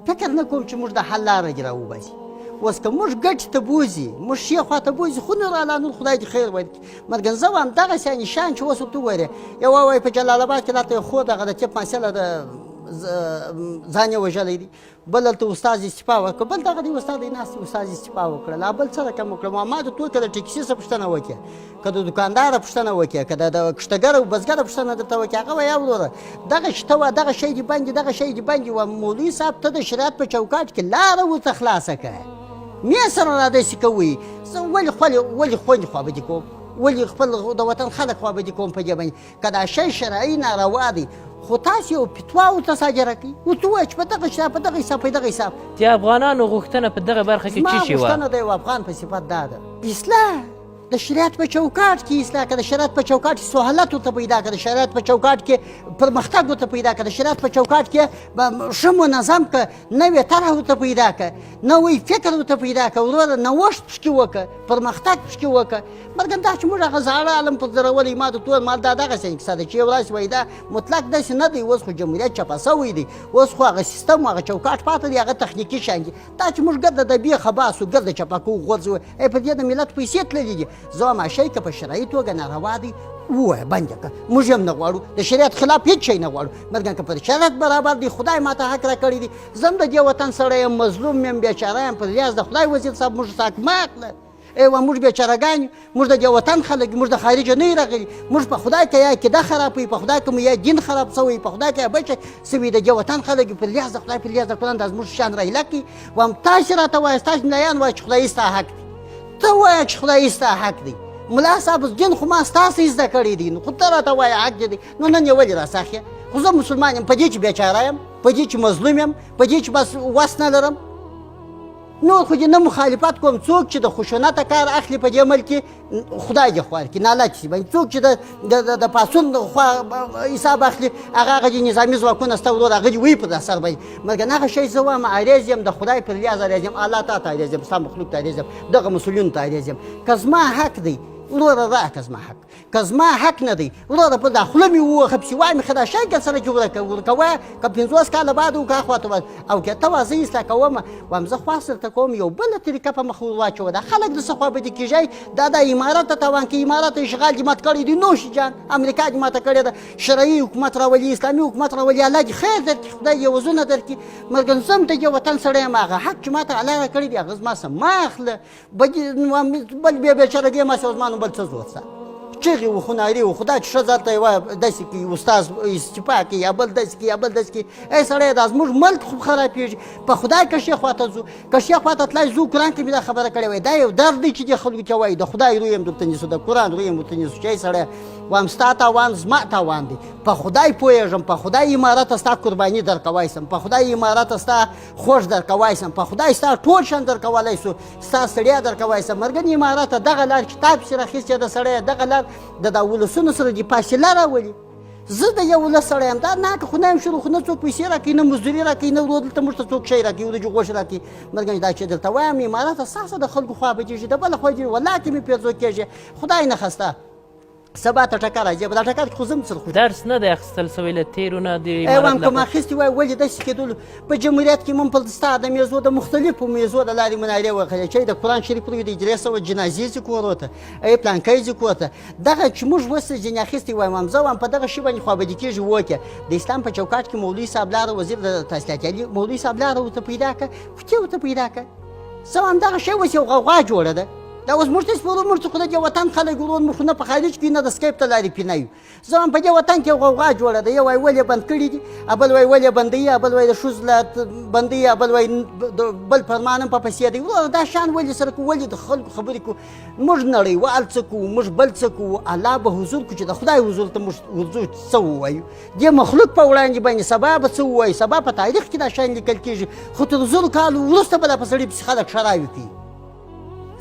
فکر نه کوم چې موږ د حل لاره دې راوباسي. اوس که موږ ګټې ته بوځي موږ ښې خوا ته بوځي خو نه رالانو خدای دې خیر ورکړي. مرګن زه وایم دغسې یعنې شیان چې اوس ورته وګورې یوه وایي په جلال آباد کې راته خو دغه د طب محصله د ځان یې وژلی دی، بل هلته استاد استعفا وکړه، بل دغه دی استاد دی ناست استاد استعفا وکړه، لا بل څه رقم وکړه. ما د تو که د ټیکسي څه پوښتنه وکړې، که د دوکانداره پوښتنه وکړې، که د کښتګر او بزګره پوښتنه درته وکړې، هغه وایي وروره دغه شته وه، دغه شی دې بند دي، دغه شی دې بند دي. و مولوي صاحب ته د شریعت په چوکاټ کې لاره ورته خلاصه کړه. مې سره را داسې کوئ، زه ولې خوندې خوا به دې کوم، ولې خپل د وطن خلک خوا به دې کوم په دې باندې. که دا شی شرعي ناروا دی خو تاسو یو فتوا ورته صادره کړئ، ورته ووایئ چې په دغه شی په دغه حساب په دغه حساب. د افغانانو غوښتنه په دغه برخه کې څه شی وه؟ زما غوښتنه د یو افغان په صفت دا ده اصلاح د شریعت په چوکاټ کې اصلاح کړه، د شریعت په چوکاټ کې سهولت ورته پیدا کړه، د شریعت په چوکاټ کې پرمختګ ورته پیدا کړه، د شریعت په چوکاټ کې ښه منظم کړه، نوې طرح ورته پیدا کړه، نوی فکر ورته پیدا کړه، وروره نوښت پکې وکړه، پرمختګ پکې وکړه. مرګن دا چې موږ هغه زاړه عالم په زرولي ما ته ټول مال دا دغسې کیسه ده چې یو ورځ وایي دا مطلق داسې نه دی. اوس خو جمهوریت چپه سوی دی، اوس خو هغه سیستم هغه چوکاټ پاته دی، هغه تخنیکي شیان دي. دا چې موږ ګرده د بیخه باسو ګرده چپه کوو غورځوو، په دې د ملت پیسې تللي دي. زه وایم شی که په شرعي توګه ناروا دی ووایه بند یې کړه، موږ هم نه غواړو، د شریعت خلاف هېڅ شی نه غواړو. مرګن که پر شریعت برابر دی خدای ما ته حق راکړی دی، زه هم د دې وطن سړی یم، مظلوم یم، بیچاره یم، په لیاز د خدای وزیر صاحب موږ ساک ما کړه. ایوه موږ بیچارهګان یو، موږ د دې وطن خلک موږ د خارجه نه یو راغلي، موږ په خدای که یا عقیده خرابوي، په خدای که مو یا دین خراب سوی، په خدای که یا بل شی سوي، د دې وطن خلک په لیاز د خدای په لیاز د قرآن دا زموږ شیان راهیله کړي. وایم تاسې راته وایاست، تاسې ملایان وایي چې خدایي ستا حق دی، ته وایه چې خدایي ستا حق دی. ملا صاحب دین خو ما ستاسې زده کړی دی، نو خو ته راته وایه حق دی، نو نن یې ولې راڅاخې؟ خو زه مسلمان یم، په دې چې بیچاره یم، په دې چې مظلوم یم، په دې چې بس وس نه لرم. نور خو دې نه مخالفت کوم، څوک چې د خشونته کار اخلي په دې ملک کې خدای دې خوار کړي نالت شي، څوک چې د پاڅون خوا حساب اخلي هغه دې نظامي ځواکونه ستا ورور هغه دې وایي په سر باندې. مرګن هغه شی زه وایم عریض یم، د خدای پر لیاز عریض یم، الله تا ته عریض یم، ستا مخلوق ته عریض یم، دغه مسؤلینو ته عریض یم. که زما حق دی وروره راکړه زما حق، که زما حق نه دی وروره په دا خوله مې ووهه پسې وایي مې ښه دا شی که سره چې ورکوه که 50 کاله بعد وکړه خواته او که ته زه اصلاح کوم. وایم زه خواست درته کوم یو بله طریقه په مخ ور واچوه، دا خلک د څه خوا بدې کېږئ، دا د امارت ته تاوان کوي، امارت اشغال دې مات کړی دی، نوش جان امریکا دې ماته کړې ده، شرعي حکومت راولي، اسلامي حکومت راولي، الله دې خیر درکړي، خدای دې وزونه درکړي. مرګن زه هم د دې وطن سړی یم، هغه حق چې ماته الله راکړی دی هغه زما څه مه اخله، بل بیا بیچارهګي ما سه زما نو بل څه زور څه چغې و خو نارې و، خو دا چې ښځه هلته یوه داسې کوي استاذ استعفا کوي یا بل داسې کوي یا بل داسې کوي. ای سړی دا زموږ ملک خو خرابېږي، په خدای که ښې خوا ته ځو، که ښې خوا ته تلای ځو. قرآن کې مې دا خبره کړې وای، دا یو درد دی چې دې خلکو ته وایي، د خدای روی هم درته نیسو، د قرآن روی هم ورته نیسو چې ای سړی وایم ستا تاوان زما تاوان دی، په خدای پوهېږم، په خدای امارت ستا قرباني درکوی سم، په خدای امارت ستا خوښ درکوی سم، په خدای ستا ټول شان درکولی سو، ستا ستړیا درکوی سم. مرګن امارت دغه لار کتاب چې راخیستې د سړی دغه لار د دا ولسونو سره دې فاصله راولي. زه د یو ولس سړی یم، دا ناکه خو نه یم شروع، خو نه څوک پیسې راکوي، نه مزدوري راکوي، نه ورور دلته موږ ته څوک شی راکوي، ورجې غوښې راکوي. مرګن دا چې درته وایم امارت ستاسو د خلکو خوا بجېږي، د بله خوا دې والله کې مې پیرزو کېږي، خدای نه خسته سبا ته ټکر راځي، په دا ټکر کې خو زه هم سره درس نه دی اخیستل سوی له تېرو نه د وایم که مې اخیستې وای ولې داسې کېدلو. په جمهوریت کې ممپل ستا د میزو د مختلفو میزو د لارې منارې وخلې چې د قرآن شریف روی د اجرې سوه جنازې ځي کورو ته، ای پلانکی ځي کور ته، دغه چې موږ اوس ځینې اخیستې وایم زه وایم په دغه شي باندې خوابدي کېږي وکړه. د اسلام په چوکاټ کې مولوي صاحب لاره وزیر د تحصیلات علي مولوي صاحب لاره ورته پیدا کړه، خو چې ورته پیدا کړه زه وایم دغه شی اوس یو غوغا جوړه ده. دا اوس موږ ته سپورو موږ څه خو د دې وطن خلک ورور موږ خو نه په خارج کې نه د سکیپ ته لارې پې نه یو. زه وایم په دې وطن کې یو غوغا جوړه ده، یو وایي ولې بند کړي دي، بل وایي ولې بندوي، بل وایي د ښځو له بندوي، بل وایي بل فرمان هم په پسې دی. وروره دا شیان ولې سره کوو، ولې د خلکو خبرې کوو؟ موږ نړیوال څه کوو، موږ بل څه کوو، الله به حضور کوو چې د خدای حضور ته موږ ورځو څه ووایو، دې مخلوق په وړاندې باندې سبا به څه ووایو، سبا په تاریخ کې دا شیان لیکل کېږي، خو تر 1000 کالو وروسته به دا په سړي پسې خلک شراوي کوي،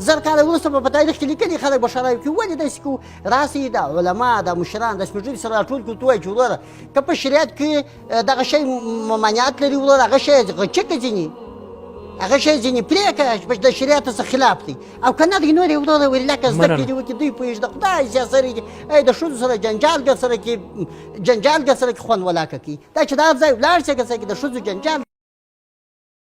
1000 کاله وروسته به په تاریخ کې لیکلي خلک به شراوي کوي. ولې داسې کوو؟ راسئ دا علما دا مشران دا سپین ږیري سره راټول کړو، ته وایي چې وروره که په شریعت کې دغه شی ممانعت لري وروره هغه شی غچکه ځینې هغه شی ځینې پرېږده د شریعت څخه خلاف دی، او که نه دی نور یې وروره ویل لکه زده کړې دي وکړي دوی پوهېږي د خدای سیاسري دي، د ښځو سره جنجال ګر سره کې خوند ولاکه کوي. دا چې دا ځای ولاړ شي که څه کې د ښځو جنجال